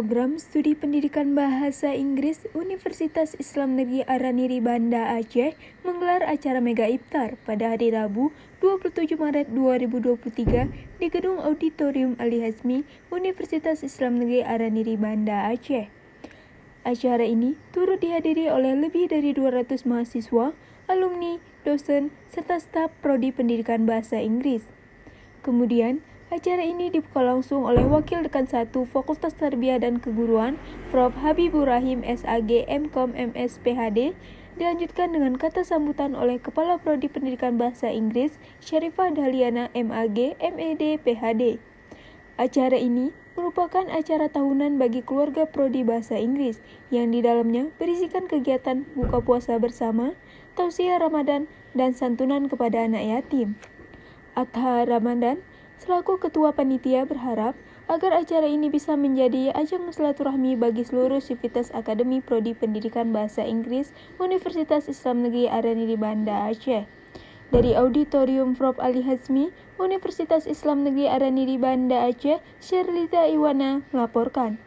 Program Studi Pendidikan Bahasa Inggris Universitas Islam Negeri Araniri Banda Aceh menggelar acara Mega Iftar pada hari Rabu 27 Maret 2023 di Gedung Auditorium Ali Hazmi Universitas Islam Negeri Araniri Banda Aceh. Acara ini turut dihadiri oleh lebih dari 200 mahasiswa, alumni, dosen, serta staf Prodi Pendidikan Bahasa Inggris. Kemudian, acara ini dibuka langsung oleh Wakil Dekan 1 Fakultas Tarbiyah dan Keguruan, Prof. Habibur Rahim SAG MKom MS PhD, dilanjutkan dengan kata sambutan oleh Kepala Prodi Pendidikan Bahasa Inggris, Syarifah Dahliana MAG MED PhD. Acara ini merupakan acara tahunan bagi keluarga Prodi Bahasa Inggris, yang di dalamnya berisikan kegiatan buka puasa bersama, tausiah Ramadan, dan santunan kepada anak yatim. Athar Ramadan selaku Ketua Panitia berharap agar acara ini bisa menjadi ajang silaturahmi bagi seluruh sivitas Akademi Prodi Pendidikan Bahasa Inggris Universitas Islam Negeri Araniri Banda Aceh. Dari Auditorium Prof. Ali Hazmi, Universitas Islam Negeri Araniri Banda Aceh, Syarlita Iwana melaporkan.